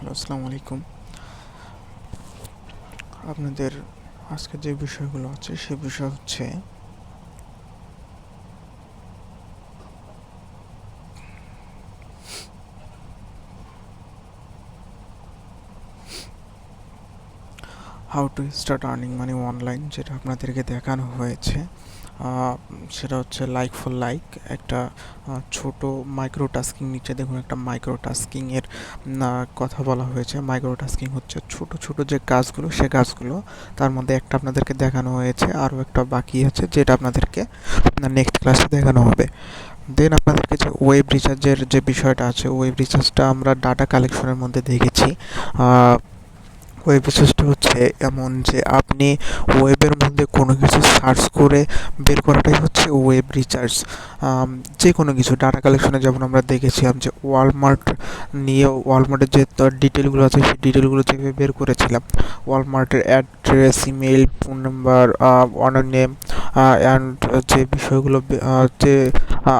Hello, আসসালামু আলাইকুম। আপনাদের আজকে যে বিষয়গুলো আছে সে বিষয় হচ্ছে how to start earning money online, যেটা আপনাদেরকে দেখানো হয়েছে। সেটা হচ্ছে লাইক ফর লাইক একটা ছোট মাইক্রো টাস্কিং। নিচে দেখুন একটা মাইক্রো টাস্কিংয়ের কথা বলা হয়েছে। মাইক্রো টাস্কিং হচ্ছে ছোট ছোট যে কাজগুলো, সে কাজগুলো তার মধ্যে একটা আপনাদেরকে দেখানো হয়েছে, আরও একটা বাকি আছে যেটা আপনাদেরকে নেক্সট ক্লাসে দেখানো হবে। দেন আপনাদেরকে যে ওয়েব রিচার্জের যে বিষয়টা আছে, ওয়েব রিচার্জটা আমরা ডাটা কালেকশনের মধ্যে দেখেছি। ওয়েব রিসার্চটা হচ্ছে এমন যে আপনি ওয়েবের মধ্যে কোনো কিছু সার্চ করে বের করাটাই হচ্ছে ওয়েব রিসার্চ। যে কোনো কিছু ডাটা কালেকশনে যেমন আমরা দেখেছিলাম যে ওয়ালমার্ট নিয়ে, ওয়ালমার্টের যে ডিটেলগুলো আছে সেই ডিটেলগুলো যেভাবে বের করেছিলাম, ওয়ালমার্টের address, email, phone number, owner name, and যে বিষয়গুলো যে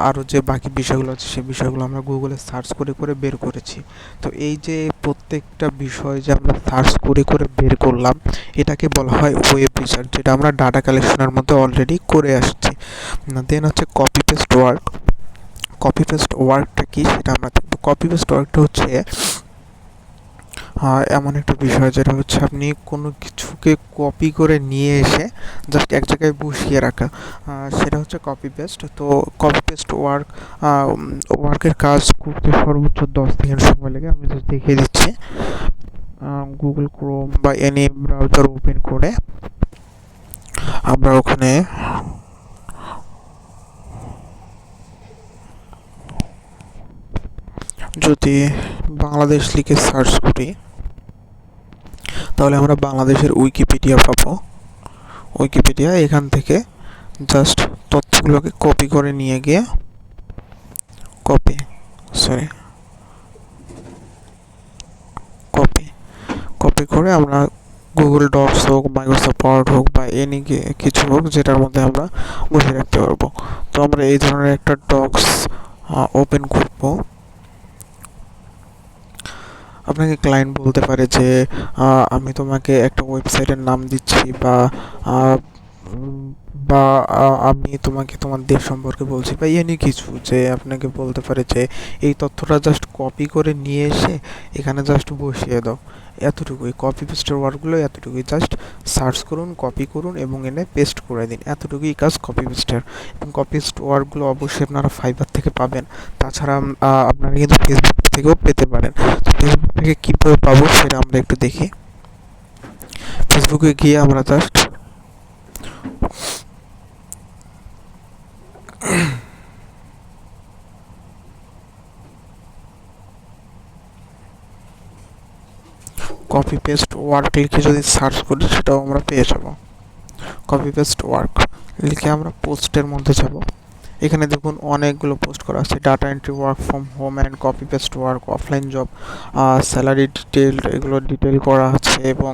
আরও যে বাকি বিষয়গুলো আছে সেই বিষয়গুলো আমরা গুগলে সার্চ করে করে বের করেছি। তো এই যে প্রত্যেকটা বিষয় যে আমরা সার্চ করে করে বের করলাম, এটাকে বলা হয় ওয়েব রিসার্চ, যেটা আমরা ডাটা কালেকশনের মধ্যে অলরেডি করে আসছি। দেন হচ্ছে copy paste work. Copy paste ওয়ার্কটা কি সেটা আমরা দেখব। কপি পেস্ট ওয়ার্কটা হচ্ছে এমন একটা বিষয় যেটা হচ্ছে আপনি কোনো কিছুকে কপি করে নিয়ে এসে জাস্ট এক জায়গায় বসিয়ে রাখা, সেটা হচ্ছে কপি পেস্ট। তো কপি পেস্ট ওয়ার্কের কাজ করতে সর্বোচ্চ 10 সেকেন্ড সময় লাগে। আমি জাস্ট দেখিয়ে দিচ্ছি। গুগল ক্রোম বা এনি ব্রাউজার ওপেন করে আমরা ওখানে যদি বাংলাদেশ লিখে সার্চ করি, তাহলে আমরা বাংলাদেশের উইকিপিডিয়া পাবো। উইকিপিডিয়া এখান থেকে জাস্ট তথ্যগুলোকে কপি করে নিয়ে গিয়ে কপি সরি কপি কপি করে আমরা গুগল ডক্স হোক, মাইক্রোসফট ওয়ার্ড হোক বা এনি কিছু হোক, যেটার মধ্যে আমরা বসে রাখতে পারবো। তো আমরা এই ধরনের একটা ডক্স ওপেন করব। আপনাকে ক্লায়েন্ট বলতে পারে যে আমি তোমাকে একটা ওয়েবসাইটের নাম দিচ্ছি, বা আহ, উম, বা আমি তোমাকে তোমার দেশ সম্পর্কে বলছি, বা এনি কিছু, যে আপনাকে বলতে পারে যে এই তথ্যটা জাস্ট কপি করে নিয়ে এসে এখানে জাস্ট বসিয়ে দাও। এতটুকুই কপি পেস্টের ওয়ার্ডগুলো, এতটুকুই জাস্ট সার্চ করুন, কপি করুন এবং এনে পেস্ট করে দিন। এতটুকুই কাজ কপি পেস্টের। এবং কপি পেস্ট ওয়ার্ডগুলো অবশ্যই আপনারা ফাইবার থেকে পাবেন। তাছাড়া আপনারা কিন্তু ফেসবুক থেকেও পেতে পারেন। তো ফেসবুক থেকে কীভাবে পাবো সেটা আমরা একটু দেখি। ফেসবুকে গিয়ে আমরা জাস্ট কপি পেস্ট ওয়ার্ক লিখে যদি সার্চ করি, সেটাও আমরা পেয়ে যাব। কপি পেস্ট ওয়ার্ক লিখে আমরা পোস্টের মধ্যে যাব। এখানে দেখুন অনেকগুলো পোস্ট করা আছে। Data entry, work from home and copy paste work, offline job, salary detail, এগুলো ডিটেল করা আছে। এবং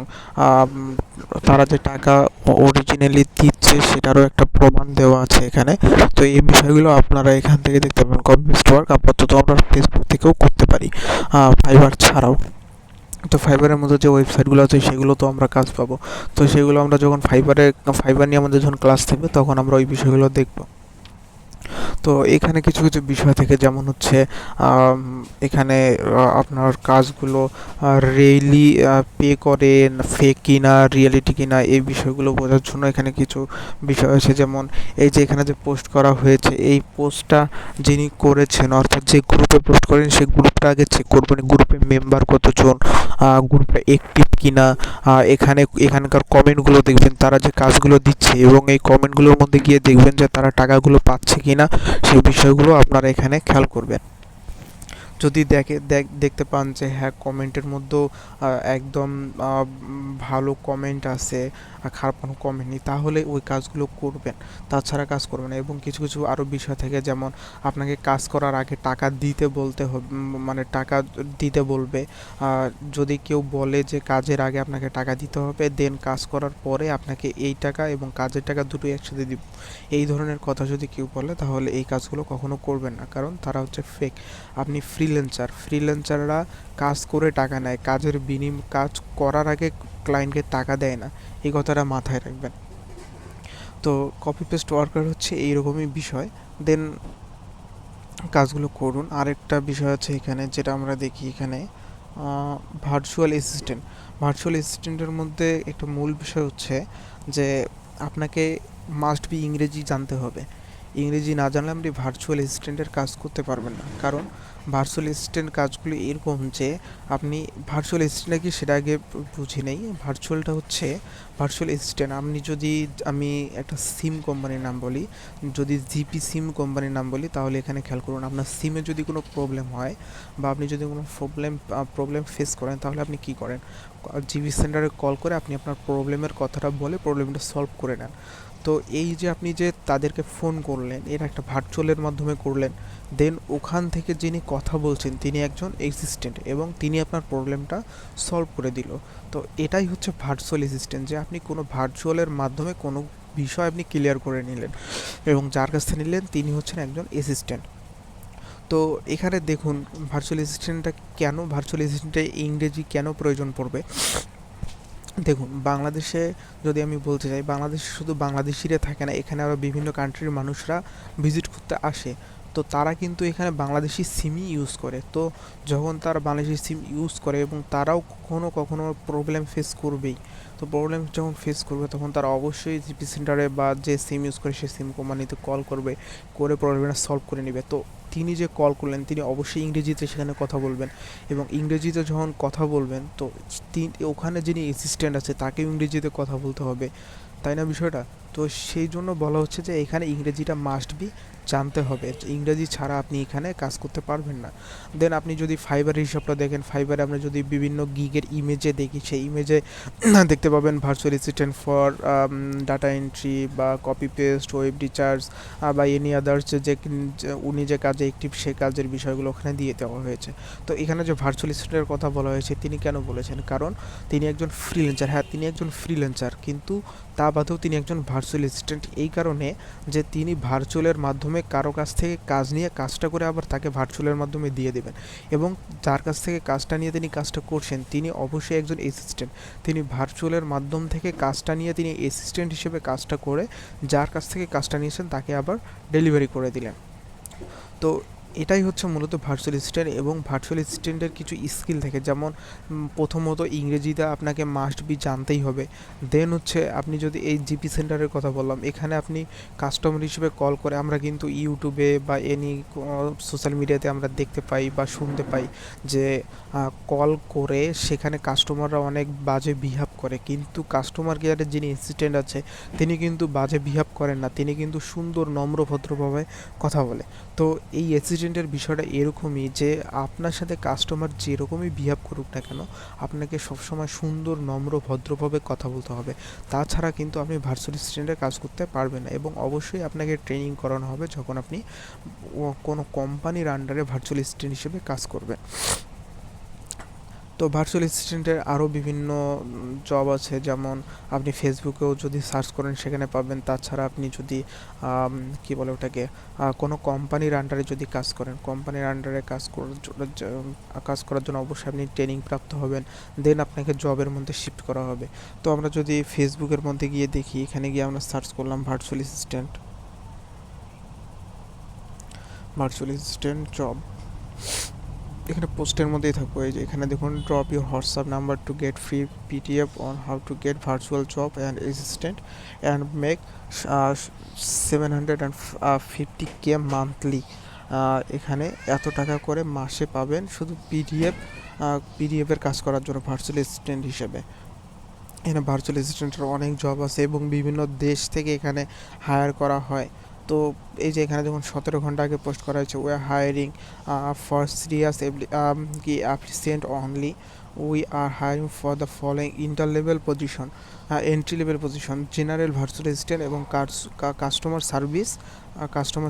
তারা যে টাকা অরিজিনালি দিচ্ছে সেটারও একটা প্রমাণ দেওয়া আছে এখানে। তো এই বিষয়গুলো আপনারা এখান থেকে দেখতে পাবেন। কপি পেস্ট ওয়ার্ক আপাতত আমরা ফেসবুক থেকেও করতে পারি, ফাইবার ছাড়াও। তো ফাইবারের মধ্যে যে ওয়েবসাইটগুলো আছে সেগুলো তো আমরা কাজ পাবো। তো সেগুলো আমরা যখন ফাইবার নিয়ে আমাদের যখন ক্লাস থাকবে তখন আমরা ওই বিষয়গুলো দেখব। তো এখানে কিছু কিছু বিষয় থেকে, যেমন হচ্ছে এখানে আপনার কাজগুলো রিয়েলি পে করেন, ফেক কিনা রিয়েলিটি কিনা, এই বিষয়গুলো বোঝার জন্য এখানে কিছু বিষয় আছে। যেমন এই যে এখানে যে পোস্ট করা হয়েছে, এই পোস্টটা যিনি করেছেন, অর্থাৎ যে গ্রুপে পোস্ট করেন সেই গ্রুপটা আগে চেক করবেন, গ্রুপে মেম্বার কতজন, গ্রুপটা অ্যাক্টিভ কিনা। এখানকার কমেন্টগুলো দেখবেন, তারা যে কাজগুলো দিচ্ছে, এবং এই কমেন্টগুলোর মধ্যে গিয়ে দেখবেন যে তারা টাকাগুলো পাচ্ছে কিনা। সেই বিষয়গুলো আপনারা এখানে খেয়াল করবেন। যদি দেখতে পান যে হ্যাঁ, কমেন্টের মধ্যেও একদম ভালো কমেন্ট আছে, খারাপ কোনো কমেন্ট নেই, তাহলে ওই কাজগুলো করবেন। তাছাড়া কাজ করবেন না। এবং কিছু কিছু আরও বিষয় থাকে, যেমন আপনাকে কাজ করার আগে টাকা দিতে বলতে হবে, মানে টাকা দিতে বলবে। যদি কেউ বলে যে কাজের আগে আপনাকে টাকা দিতে হবে, দেন কাজ করার পরে আপনাকে এই টাকা এবং কাজের টাকা দুটোই একসাথে দিব, এই ধরনের কথা যদি কেউ বলে, তাহলে এই কাজগুলো কখনো করবেন না, কারণ তারা হচ্ছে ফেক। আপনি ফ্রিল্যান্সাররা কাজ করে টাকা নেয়, কাজ করার আগে ক্লায়েন্টকে টাকা দেয় না, এই কথাটা মাথায় রাখবেন। তো কপি পেস্ট ওয়ার্কার হচ্ছে এইরকমই বিষয়। দেন কাজগুলো করুন। আরেকটা বিষয় আছে এখানে, যেটা আমরা দেখি এখানে ভার্চুয়াল অ্যাসিস্ট্যান্টের মধ্যে একটা মূল বিষয় হচ্ছে যে আপনাকে মাস্ট বি ইংরেজি জানতে হবে। ইংরেজি না জানলে আপনি ভার্চুয়াল অ্যাসিস্ট্যান্টের কাজ করতে পারবেন না। কারণ ভার্চুয়াল অ্যাসিস্ট্যান্ট কাজগুলো এরকম যে আপনি ভার্চুয়াল অ্যাসিস্ট্যান্ট কি সেটা আগে বুঝি নেই। ভার্চুয়াল অ্যাসিস্ট্যান্ট আমি একটা সিম কোম্পানির নাম বলি, যদি জিপি সিম কোম্পানির নাম বলি, তাহলে এখানে খেয়াল করুন, আপনার সিমে যদি কোনো প্রবলেম হয় বা আপনি যদি কোনো প্রবলেম ফেস করেন, তাহলে আপনি কী করেন, জিপি সেন্টারে কল করে আপনি আপনার প্রবলেমের কথাটা বলে প্রবলেমটা সলভ করে নেন। তো এই যে আপনি যে তাদেরকে ফোন করলেন, এটা একটা ভার্চুয়ালের মাধ্যমে করলেন। দেন ওখান থেকে যিনি কথা বলছেন তিনি একজন অ্যাসিস্ট্যান্ট এবং তিনি আপনার প্রবলেমটা সলভ করে দিল। তো এটাই হচ্ছে ভার্চুয়াল অ্যাসিস্ট্যান্ট, যে আপনি কোনো ভার্চুয়ালের মাধ্যমে কোনো বিষয় আপনি ক্লিয়ার করে নিলেন এবং যার কাছ থেকে নিলেন তিনি হচ্ছেন একজন অ্যাসিস্ট্যান্ট। তো এখানে দেখুন ভার্চুয়াল অ্যাসিস্ট্যান্টে ইংরেজি কেন প্রয়োজন পড়বে। দেখুন, বাংলাদেশে যদি আমি বলতে চাই, বাংলাদেশে শুধু বাংলাদেশিরা থাকে না, এখানে আরও বিভিন্ন কান্ট্রির মানুষরা ভিজিট করতে আসে। তো তারা কিন্তু এখানে বাংলাদেশি সিমই ইউজ করে। তো যখন তারা বাংলাদেশি সিম ইউজ করে এবং তারাও কখনো কখনো প্রবলেম ফেস করবেই, তো প্রবলেম যখন ফেস করবে তখন তারা অবশ্যই জিপি সেন্টারে বা যে সিম ইউজ করে সেই সিম কোম্পানিতে কল করবে, করে প্রবলেমটা সলভ করে নেবে। তো তিনি যে কল করলেন তিনি অবশ্যই ইংরেজিতে সেখানে কথা বলবেন, এবং ইংরেজিতে যখন কথা বলবেন তো ওখানে যিনি অ্যাসিস্ট্যান্ট আছে তাকেও ইংরেজিতে কথা বলতে হবে, তাই না বিষয়টা। তো সেই জন্য বলা হচ্ছে যে এখানে ইংরেজিটা মাস্ট বি জানতে হবে, ইংরেজি ছাড়া আপনি এখানে কাজ করতে পারবেন না। দেন আপনি যদি ফাইবারের হিসাবটা দেখেন, ফাইবারে আমরা যদি বিভিন্ন গিগের ইমেজে দেখি, সেই ইমেজে দেখতে পাবেন virtual assistant for data entry বা কপি পেস্ট, ওয়েব রিচার্জ বা এনি আদার্স, উনি যে কাজে অ্যাক্টিভ সেই কাজের বিষয়গুলো ওখানে দিয়ে দেওয়া হয়েছে। তো এখানে যে ভার্চুয়াল অ্যাসিস্ট্যান্টের কথা বলা হয়েছে তিনি কেন বলেছেন, কারণ তিনি একজন ফ্রিল্যান্সার। হ্যাঁ, তিনি একজন ফ্রিল্যান্সার, কিন্তু তা বাদেও তিনি একজন ভার্চুয়াল অ্যাসিস্ট্যান্ট এই কারণে যে তিনি ভার্চুয়ালের মাধ্যমে কারো কাছ থেকে কাজ নিয়ে কাজটা করে আবার তাকে ভার্চুয়ালের মাধ্যমে দিয়ে দেবেন, এবং যার কাছ থেকে কাজটা নিয়ে তিনি কাজটা করছেন তিনি অবশ্যই একজন অ্যাসিস্ট্যান্ট। তিনি ভার্চুয়ালের মাধ্যম থেকে কাজটা নিয়ে তিনি অ্যাসিস্ট্যান্ট হিসেবে কাজটা করে যার কাছ থেকে কাজটা নিয়েছেন তাকে আবার ডেলিভারি করে দিলেন। তো এটাই হচ্ছে মূলত ভার্চুয়াল অ্যাসিস্ট্যান্ট। এবং ভার্চুয়াল অ্যাসিস্ট্যান্টের কিছু স্কিল থাকে, যেমন প্রথমত ইংরেজিটা আপনাকে মাস্ট বি জানতেই হবে। দেন হচ্ছে আপনি যদি এই জিপি সেন্টারের কথা বললাম, এখানে আপনি কাস্টমার হিসেবে কল করে, আমরা কিন্তু ইউটিউবে বা এনি সোশ্যাল মিডিয়াতে আমরা দেখতে পাই বা শুনতে পাই যে কল করে সেখানে কাস্টমাররা অনেক বাজে বিহেভ করে, কিন্তু কাস্টমার কেয়ারের যিনি অ্যাসিস্ট্যান্ট আছে তিনি কিন্তু বাজে বিহেভ করেন না, তিনি কিন্তু সুন্দর নম্র ভদ্রভাবে কথা বলে। তো এই অ্যাসিস্ট্যান্টের বিষয়টা এরকমই যে আপনার সাথে কাস্টমার যেরকমই বিহেভ করুক না কেন, আপনাকে সবসময় সুন্দর নম্র ভদ্রভাবে কথা বলতে হবে। তাছাড়া কিন্তু আপনি ভার্চুয়াল অ্যাসিস্ট্যান্টের কাজ করতে পারবেন না, এবং অবশ্যই আপনাকে ট্রেনিং করানো হবে যখন আপনি কোনো কোম্পানির আন্ডারে ভার্চুয়াল অ্যাসিস্ট্যান্ট হিসেবে কাজ করবেন। তো ভার্চুয়াল অ্যাসিস্ট্যান্টের আরও বিভিন্ন জব আছে, যেমন আপনি ফেসবুকেও যদি সার্চ করেন সেখানে পাবেন। তাছাড়া আপনি যদি কী বলে ওটাকে কোনো কোম্পানির আন্ডারে যদি কাজ করেন, কোম্পানির আন্ডারে কাজ করার জন্য অবশ্যই আপনি ট্রেনিং প্রাপ্ত হবেন, দেন আপনাকে জবের মধ্যে শিফট করা হবে। তো আমরা যদি ফেসবুকের মধ্যে গিয়ে দেখি, এখানে গিয়ে আমরা সার্চ করলাম ভার্চুয়াল অ্যাসিস্ট্যান্ট জব, এখানে পোস্টের মধ্যেই থাকবো। এই যে এখানে দেখুন, drop your WhatsApp number to get free PDF on how to get virtual job and assistant and make 750K monthly. এখানে এত টাকা করে মাসে পাবেন শুধু পিডিএফের কাজ করার জন্য ভার্চুয়াল অ্যাসিস্ট্যান্ট হিসেবে। এখানে ভার্চুয়াল অ্যাসিস্ট্যান্টের অনেক জব আছে এবং বিভিন্ন দেশ থেকে এখানে হায়ার করা হয়। তো এই যে এখানে দেখুন 17 ঘন্টা আগে পোস্ট করা হয়েছে, we are hiring for serious কি applicants only, we are hiring for the following entry level position, general virtual assistant এবং কাস্টমার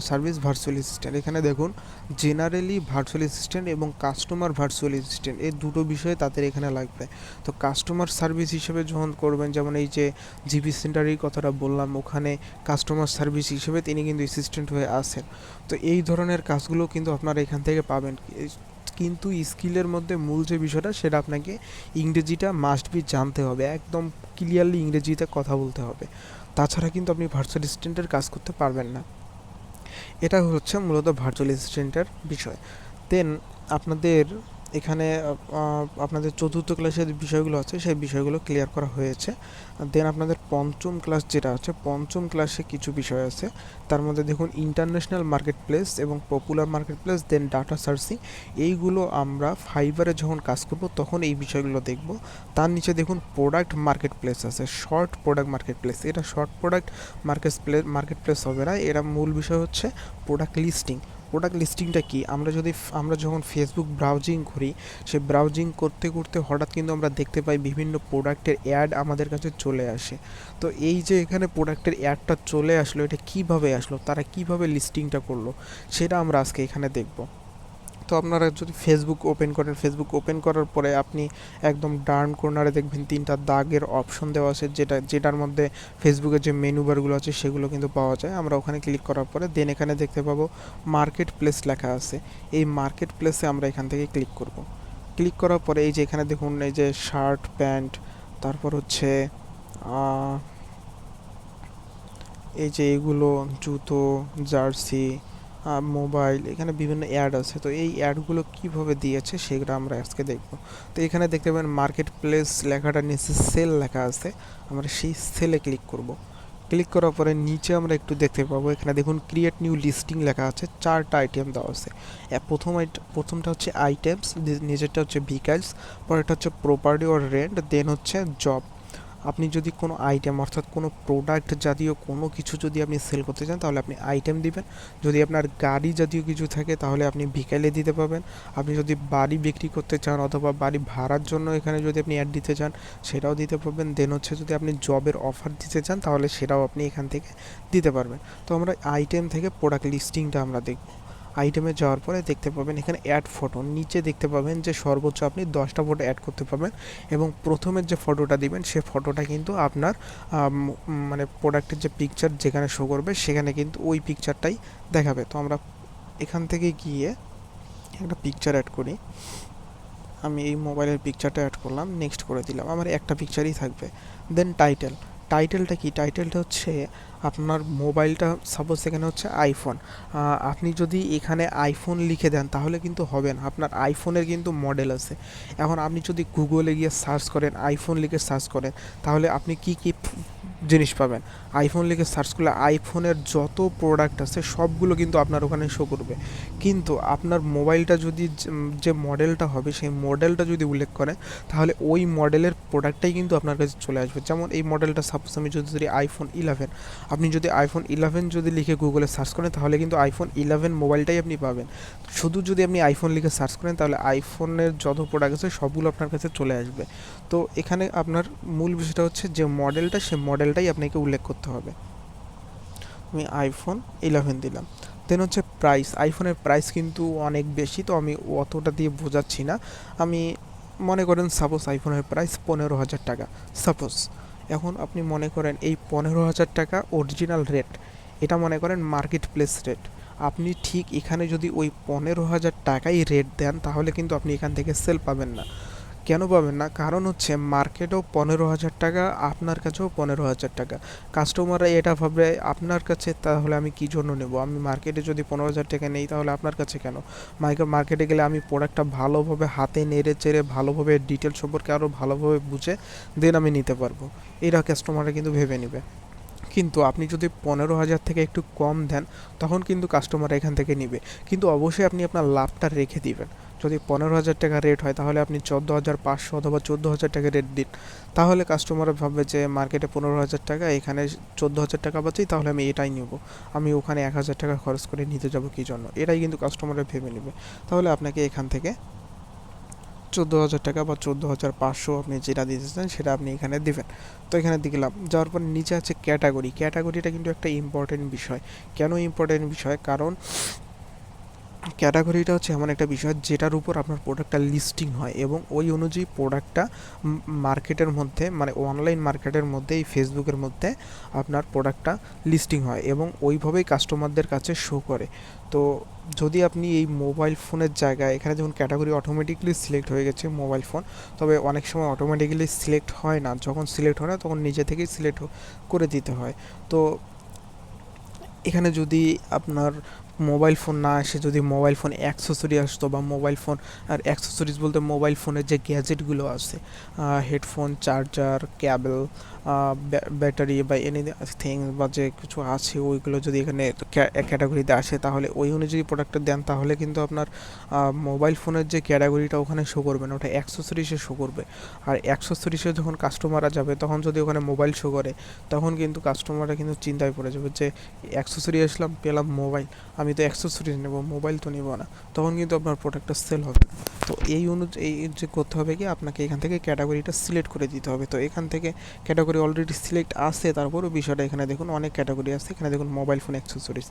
সার্ভিস ভার্চুয়াল অ্যাসিস্ট্যান্ট। এখানে দেখুন, জেনারেলি ভার্চুয়াল অ্যাসিস্ট্যান্ট এবং কাস্টমার ভার্চুয়াল অ্যাসিস্ট্যান্ট এই দুটো বিষয়ে তাদের এখানে লাগবে। তো কাস্টমার সার্ভিস হিসেবে যখন করবেন, যেমন এই যে জিপি সেন্টারের কথাটা বললাম, ওখানে কাস্টমার সার্ভিস হিসেবে তিনি কিন্তু অ্যাসিস্ট্যান্ট হয়ে আসেন। তো এই ধরনের কাজগুলো কিন্তু আপনারা এখান থেকে পাবেন। কিন্তু স্কিলের মধ্যে মূল যে বিষয়টা সেটা আপনাকে ইংরেজিটা মাস্ট বি জানতে হবে, একদম ক্লিয়ারলি ইংরেজিতে কথা বলতে হবে, তাছাড়া কিন্তু আপনি ভার্চুয়াল অ্যাসিস্ট্যান্টের কাজ করতে পারবেন না। এটা হচ্ছে মূলত ভার্চুয়াল অ্যাসিস্ট্যান্টের বিষয়। দেন আপনাদের এখানে আপনাদের চতুর্থ ক্লাসের বিষয়গুলো আছে সেই বিষয়গুলো ক্লিয়ার করা হয়েছে। দেন আপনাদের পঞ্চম ক্লাস যেটা আছে, পঞ্চম ক্লাসে কিছু বিষয় আছে, তার মধ্যে দেখুন ইন্টারন্যাশনাল মার্কেট প্লেস এবং popular market place, then data searching. এইগুলো আমরা ফাইবারে যখন কাজ করব তখন এই বিষয়গুলো দেখব। তার নিচে দেখুন প্রোডাক্ট মার্কেট প্লেস আছে, শর্ট প্রোডাক্ট মার্কেট প্লেস। এটা শর্ট প্রোডাক্ট মার্কেট প্লেস হবে না, এরা মূল বিষয় হচ্ছে প্রোডাক্ট লিস্টিং। প্রোডাক্ট লিস্টিংটা কি, আমরা যখন ফেসবুক ব্রাউজিং করি, সেই ব্রাউজিং করতে করতে হঠাৎ কিন্তু আমরা দেখতে পাই বিভিন্ন প্রোডাক্টের অ্যাড আমাদের কাছে চলে আসে। তো এই যে এখানে প্রোডাক্টের অ্যাডটা চলে আসলো, এটা কিভাবে আসলো, তারা কিভাবে লিস্টিংটা করলো, সেটা আমরা আজকে এখানে দেখব। তো আপনারা যদি ফেসবুক ওপেন করেন, ফেসবুক ওপেন করার পরে আপনি একদম ডান কর্নারে দেখবেন তিনটা দাগের অপশন দেওয়া আছে, যেটার মধ্যে ফেসবুকের যে মেনু বারগুলো আছে সেগুলো কিন্তু পাওয়া যায়। আমরা ওখানে ক্লিক করার পরে দেন এখানে দেখতে পাবো মার্কেট প্লেস লেখা আছে। এই মার্কেট প্লেসে আমরা এখান থেকে ক্লিক করব। ক্লিক করার পরে এই যে এখানে দেখুন এই যে শার্ট প্যান্ট, তারপর হচ্ছে এই যে এগুলো জুতো, জার্সি, মোবাইল, এখানে বিভিন্ন অ্যাড আছে। তো এই অ্যাডগুলো কীভাবে দিয়েছে সেগুলো আমরা আজকে দেখব। তো এখানে দেখতে পাবেন মার্কেট প্লেস লেখাটা নিচে সেল লেখা আছে, আমরা সেই সেলে ক্লিক করব। ক্লিক করার পরে নিচে আমরা একটু দেখতে পাবো, এখানে দেখুন ক্রিয়েট নিউ লিস্টিং লেখা আছে, 4টা আইটেম দেওয়া আছে। প্রথমটা হচ্ছে আইটেমস, নিচেরটা হচ্ছে ভিকালস, পরেরটা হচ্ছে প্রপার্টি অর রেন্ট, দেন হচ্ছে জব। আপনি যদি কোনো আইটেম অর্থাৎ কোনো প্রোডাক্ট জাতীয় কোনো কিছু যদি আপনি সেল করতে চান তাহলে আপনি আইটেম দিবেন। যদি আপনার গাড়ি জাতীয় কিছু থাকে তাহলে আপনি ভিকালে দিতে পারবেন। আপনি যদি বাড়ি বিক্রি করতে চান অথবা বাড়ি ভাড়ার জন্য এখানে যদি আপনি অ্যাড দিতে চান সেটাও দিতে পারবেন। দেন হচ্ছে যদি আপনি জবের অফার দিতে চান তাহলে সেটাও আপনি এখান থেকে দিতে পারবেন। তো আমরা আইটেম থেকে প্রোডাক্ট লিস্টিংটা আমরা দেখব। আইটেমে যাওয়ার পরে দেখতে পাবেন এখানে অ্যাড ফটো, নিচে দেখতে পাবেন যে সর্বোচ্চ আপনি 10টা ফটো অ্যাড করতে পারবেন এবং প্রথমের যে ফটোটা দিবেন সে ফটোটা কিন্তু আপনার মানে প্রোডাক্টের যে পিকচার যেখানে শো করবে সেখানে কিন্তু ওই পিকচারটাই দেখাবে। তো আমরা এখান থেকে গিয়ে একটা পিকচার অ্যাড করি। আমি এই মোবাইলের পিকচারটা অ্যাড করলাম, নেক্সট করে দিলাম, আমার একটা পিকচারই থাকবে। দেন টাইটেলটা কি, টাইটেলটা হচ্ছে আপনার মোবাইলটা, সাপোজ এখানে হচ্ছে আইফোন, আপনি যদি এখানে আইফোন লিখে দেন তাহলে কিন্তু হবে না, আপনার আইফোনের কিন্তু মডেল আছে। এখন আপনি যদি গুগলে গিয়ে সার্চ করেন, আইফোন লিখে সার্চ করেন, তাহলে আপনি কি কি জিনিস পাবেন। আইফোন লিখে সার্চ করলে আইফোনের যত প্রোডাক্ট আছে সবগুলো কিন্তু আপনার ওখানে শো করবে। কিন্তু আপনার মোবাইলটা যদি যে মডেলটা হবে সেই মডেলটা যদি উল্লেখ করেন তাহলে ওই মডেলের প্রোডাক্টটাই কিন্তু আপনার কাছে চলে আসবে। যেমন এই মডেলটা সাপোজ আমি যদি আইফোন 11, আপনি যদি আইফোন 11 যদি লিখে গুগলে সার্চ করেন তাহলে কিন্তু আইফোন 11 মোবাইলটাই আপনি পাবেন। শুধু যদি আপনি আইফোন লিখে সার্চ করেন তাহলে আইফোনের যত প্রোডাক্ট আছে সবগুলো আপনার কাছে চলে আসবে। তো এখানে আপনার মূল বিষয়টা হচ্ছে যে মডেলটা, সে মডেলটাই আপনাকে উল্লেখ করতে হবে। আমি আইফোন 11 দিলাম। দেন হচ্ছে প্রাইস, আইফোনের প্রাইস কিন্তু অনেক বেশি, তো আমি অতটা দিয়ে বোঝাচ্ছি না। আমি মনে করেন সাপোজ আইফোনের প্রাইস 15,000 টাকা সাপোজ। এখন আপনি মনে করেন এই 15,000 টাকা অরিজিনাল রেট, এটা মনে করেন মার্কেট প্লেস রেট। আপনি ঠিক এখানে যদি ওই 15,000 টাকাই রেট দেন তাহলে কিন্তু আপনি এখান থেকে সেল পাবেন না। কেন পাবেন না, কারণ হচ্ছে মার্কেটেও 15,000 টাকা, আপনার কাছেও 15,000 টাকা। কাস্টমাররা এটা ভাববে আপনার কাছে তাহলে আমি কী জন্য নেব, আমি মার্কেটে যদি 15,000 টাকা নেই তাহলে আপনার কাছে কেন। মার্কেটে গেলে আমি প্রোডাক্টটা ভালোভাবে হাতে নেড়ে চেড়ে ভালোভাবে ডিটেল সম্পর্কে আরও ভালোভাবে বুঝে দেন আমি নিতে পারবো, এরা কাস্টমাররা কিন্তু ভেবে নেবে। কিন্তু আপনি যদি 15,000 থেকে একটু কম দেন তখন কিন্তু কাস্টমার এখান থেকে নিবে, কিন্তু অবশ্যই আপনি আপনার লাভটা রেখে দিবেন। যদি 15,000 টাকা রেট হয় তাহলে আপনি 14,500 অথবা 14,000 টাকা রেট দিন, তাহলে কাস্টমার ভাববে যে মার্কেটে 15,000 টাকা, এখানে 14,000 টাকা পাচ্ছি, তাহলে আমি এটাই নেব, আমি ওখানে 1,000 টাকা খরচ করে নিতে যাব কী জন্য, এটাই কিন্তু কাস্টমাররা ভেবে নেবে। তাহলে আপনাকে এখান থেকে 14,000 টাকা বা 14,500 আপনি যেটা দিতে চান সেটা আপনি এখানে দিবেন। তো এখানে দিলাম, যাওয়ার পর নিচে আছে ক্যাটাগরিটা কিন্তু একটা ইম্পর্টেন্ট বিষয়। কেন ইম্পর্টেন্ট বিষয়, কারণ ক্যাটাগরিটা হচ্ছে এমন একটা বিষয় যেটার উপর আপনার প্রোডাক্টটা লিস্টিং হয় এবং ওই অনুযায়ী প্রোডাক্টটা মার্কেটের মধ্যে মানে অনলাইন মার্কেটের মধ্যে এই ফেসবুকের মধ্যে আপনার প্রোডাক্টটা লিস্টিং হয় এবং ওইভাবেই কাস্টমারদের কাছে শো করে। তো যদি আপনি এই মোবাইল ফোনের জায়গায় এখানে যেমন ক্যাটাগরি অটোমেটিকলি সিলেক্ট হয়ে গেছে মোবাইল ফোন, তবে অনেক সময় অটোমেটিক্যালি সিলেক্ট হয় না, যখন সিলেক্ট হয় না তখন নিজে থেকেই সিলেক্ট করে দিতে হয়। তো এখানে যদি আপনার মোবাইল ফোন না আসে, যদি মোবাইল ফোন অ্যাক্সেসরি আসতো বা মোবাইল ফোন আর অ্যাক্সেসরিজ বলতে মোবাইল ফোনের যে গ্যাজেটগুলো আছে, হেডফোন, চার্জার, ক্যাবেল, ব্যাটারি বা এনিথিং বা যে কিছু আছে ওইগুলো যদি এখানে ক্যাটাগরিতে আসে তাহলে ওই অনুযায়ী প্রোডাক্টটা দেন তাহলে কিন্তু আপনার মোবাইল ফোনের যে ক্যাটাগরিটা ওখানে শো করবে না, ওটা অ্যাক্সেসরিজে শো করবে। আর অ্যাক্সেসরিজে যখন কাস্টমাররা যাবে তখন যদি ওখানে মোবাইল শো করে তখন কিন্তু কাস্টমাররা কিন্তু চিন্তায় পড়ে যাবে যে অ্যাক্সেসরি আসলাম পেলাম মোবাইল, আমি তো অ্যাক্সেসরিজ নেব, মোবাইল তো নেব না, তখন কিন্তু আপনার প্রোডাক্টটা সেল হবে না। তো এই অনুযায়ী যে করতে হবে কি আপনাকে এখান থেকে ক্যাটাগরিটা সিলেক্ট করে দিতে হবে। তো এখান থেকে ক্যাটাগরি অলরেডি সিলেক্ট আছে, তারপরও বিষয়টা এখানে দেখুন অনেক ক্যাটাগরি আছে, এখানে দেখুন mobile phone accessories,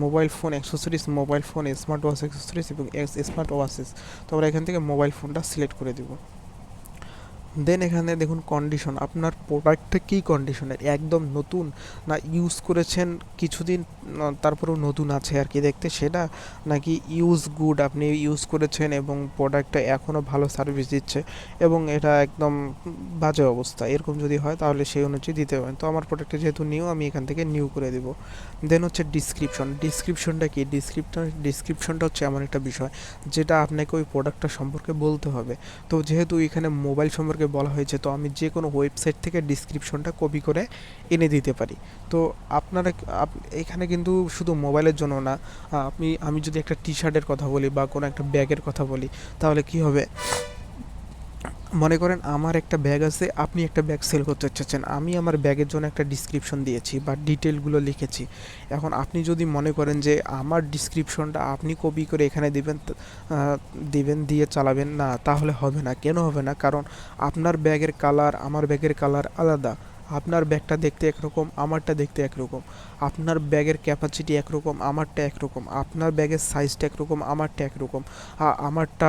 mobile phone accessories, mobile phone smart watch accessories এবং স্মার্ট ওয়াচেস। তো আমরা এখান থেকে মোবাইল ফোনটা সিলেক্ট করে দেবো। দেন এখানে দেখুন কন্ডিশন, আপনার প্রোডাক্টটা কী কন্ডিশনের, একদম নতুন না ইউজ করেছেন কিছুদিন তারপরেও নতুন আছে আর কি দেখতে সেটা, নাকি ইউজ গুড আপনি ইউজ করেছেন এবং প্রোডাক্টটা এখনও ভালো সার্ভিস দিচ্ছে এবং এটা একদম বাজে অবস্থা, এরকম যদি হয় তাহলে সেই অনুযায়ী দিতে পারেন। তো আমার প্রোডাক্টটা যেহেতু নিউ আমি এখান থেকে নিউ করে দিব। দেন হচ্ছে ডিসক্রিপশন, ডিসক্রিপশনটা কি, ডিসক্রিপশনটা হচ্ছে এমন একটা বিষয় যেটা আপনাকে ওই প্রোডাক্টটা সম্পর্কে বলতে হবে। তো যেহেতু এখানে মোবাইল সম্পর্কে বলা হয়েছে তো আমি যে কোনো ওয়েবসাইট থেকে ডিসক্রিপশনটা কপি করে এনে দিতে পারি। তো আপনারা এখানে কিন্তু শুধু মোবাইলের জন্য না, আমি যদি একটা টি শার্টের কথা বলি বা কোনো একটা ব্যাগের কথা বলি তাহলে কি হবে, মনে করেন আমার একটা ব্যাগ আছে, আপনি একটা ব্যাগ সেল করতে চাচ্ছেন, আমি আমার ব্যাগের জন্য একটা ডিসক্রিপশন দিয়েছি বা ডিটেলগুলো লিখেছি। এখন আপনি যদি মনে করেন যে আমার ডিসক্রিপশনটা আপনি কপি করে এখানে দিবেন দিয়ে চালাবেন, না তাহলে হবে না। কেন হবে না? কারণ আপনার ব্যাগের কালার আমার ব্যাগের কালার আলাদা, আপনার ব্যাগটা দেখতে একরকম আমারটা দেখতে একরকম, আপনার ব্যাগের ক্যাপাসিটি একরকম আমারটা একরকম, আপনার ব্যাগের সাইজটা একরকম আমারটা একরকম, আমারটা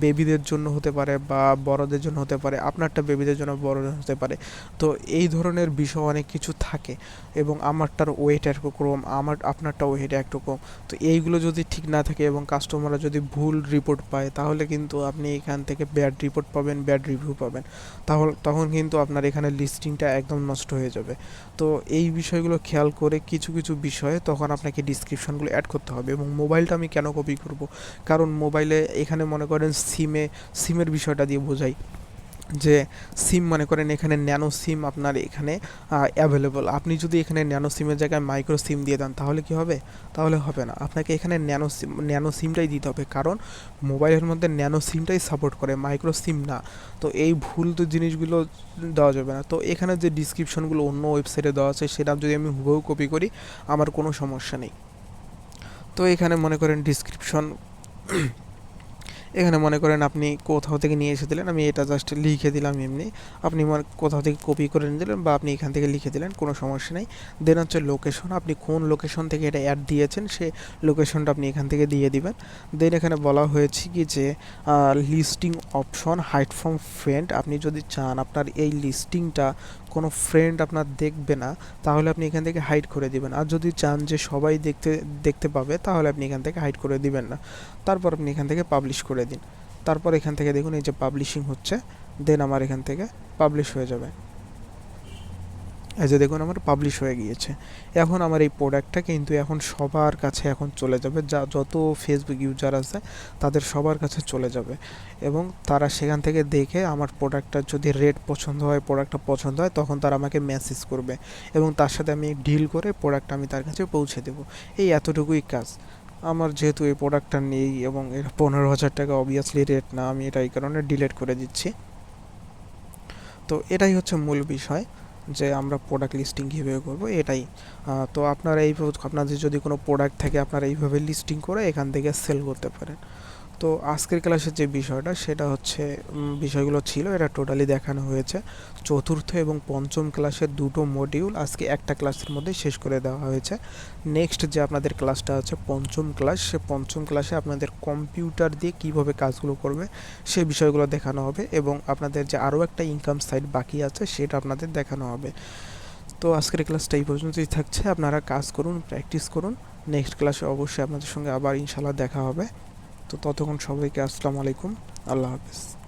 বেবিদের জন্য হতে পারে বা বড়দের জন্য হতে পারে, আপনারটা বেবিদের জন্য বড়দের হতে পারে। তো এই ধরনের বিষয় অনেক কিছু থাকে এবং আমারটার ওয়েট একরকম আপনারটা ওয়েট একরকম। তো এইগুলো যদি ঠিক না থাকে এবং কাস্টমাররা যদি ভুল রিপোর্ট পায় তাহলে কিন্তু আপনি এখান থেকে ব্যাড রিপোর্ট পাবেন, ব্যাড রিভিউ পাবেন, তাহলে তখন কিন্তু আপনার এখানে লিস্টিংটা একদম নষ্ট হয়ে যাবে। তো এই বিষয়গুলো খেয়াল করে কিছু কিছু বিষয়ে তখন আপনাকে ডিসক্রিপশনগুলো অ্যাড করতে হবে। এবং মোবাইলটা আমি কেন কপি করব, কারণ মোবাইলে এখানে মনে করেন সিমের বিষয়টা দিয়ে বোঝাই যে সিম মনে করেন এখানে ন্যানো সিম আপনার এখানে অ্যাভেলেবল, আপনি যদি এখানে ন্যানো সিমের জায়গায় মাইক্রো সিম দিয়ে দেন তাহলে কি হবে, তাহলে হবে না, আপনাকে এখানে ন্যানো সিমটাই দিতে হবে, কারণ মোবাইলের মধ্যে ন্যানো সিমটাই সাপোর্ট করে, মাইক্রো সিম না। তো এই ভুল তো জিনিসগুলো দেওয়া যাবে না। তো এখানে যে ডিসক্রিপশনগুলো অন্য ওয়েবসাইটে দেওয়া আছে সেটা যদি আমি হুবহু কপি করি আমার কোনো সমস্যা নেই। তো এখানে মনে করেন ডিসক্রিপশন, এখানে মনে করেন আপনি কোথাও থেকে নিয়ে এসে দিলেন, আমি এটা জাস্ট লিখে দিলাম এমনি, আপনি কোথাও থেকে কপি করে নিয়ে দিলেন বা আপনি এখান থেকে লিখে দিলেন, কোনো সমস্যা নেই। দেন হচ্ছে লোকেশন, আপনি কোন লোকেশন থেকে এটা অ্যাড দিয়েছেন সে লোকেশনটা আপনি এখান থেকে দিয়ে দিবেন। দেন এখানে বলা হয়েছে কি যে listing option hide from friend, আপনি যদি চান আপনার এই লিস্টিংটা কোনো ফ্রেন্ড আপনার দেখবে না তাহলে আপনি এখান থেকে হাইড করে দিবেন, আর যদি চান যে সবাই দেখতে পাবে তাহলে আপনি এখান থেকে হাইড করে দিবেন না। তারপর আপনি এখান থেকে পাবলিশ করে দিন। তারপর এখান থেকে দেখুন এই যে পাবলিশিং হচ্ছে, দেন আমার এখান থেকে পাবলিশ হয়ে যাবে। এই যে দেখুন আমার পাবলিশ হয়ে গিয়েছে। এখন আমার এই প্রোডাক্টটা কিন্তু এখন সবার কাছে এখন চলে যাবে, যত ফেসবুক ইউজার আছে তাদের সবার কাছে চলে যাবে এবং তারা সেখান থেকে দেখে আমার প্রোডাক্টটা যদি রেট পছন্দ হয়, প্রোডাক্টটা পছন্দ হয় তখন তারা আমাকে মেসেজ করবে এবং তার সাথে আমি ডিল করে প্রোডাক্টটা আমি তার কাছে পৌঁছে দেবো। এই এতটুকুই কাজ। আমার যেহেতু এই প্রোডাক্টটা নেই এবং এর 15,000 টাকা অবভিয়াসলি রেট না, আমি এটা এই কারণে ডিলিট করে দিচ্ছি। তো এটাই হচ্ছে মূল বিষয় যে আমরা প্রোডাক্ট লিস্টিং কীভাবে করবো এটাই। তো আপনারা আপনাদের যদি কোনো প্রোডাক্ট থাকে আপনারা এইভাবে লিস্টিং করে এখান থেকে সেল করতে পারেন। তো আজকের ক্লাসের যে বিষয়টা সেটা হচ্ছে বিষয়গুলো ছিল এটা টোটালি দেখানো হয়েছে। চতুর্থ এবং পঞ্চম ক্লাসের দুটো মডিউল আজকে একটা ক্লাসের মধ্যে শেষ করে দেওয়া হয়েছে। নেক্সট যে আপনাদের ক্লাসটা হচ্ছে পঞ্চম ক্লাস, সে পঞ্চম ক্লাসে আপনাদের কম্পিউটার দিয়ে কীভাবে কাজগুলো করবে সেই বিষয়গুলো দেখানো হবে এবং আপনাদের যে আরও একটা ইনকাম সাইট বাকি আছে সেটা আপনাদের দেখানো হবে। তো আজকের ক্লাসটা এই পর্যন্তই থাকছে। আপনারা কাজ করুন, প্র্যাকটিস করুন। নেক্সট ক্লাসে অবশ্যই আপনাদের সঙ্গে আবার ইনশাল্লাহ দেখা হবে। তো ততক্ষণ সবাইকে আসসালামু আলাইকুম, আল্লাহ হাফেজ।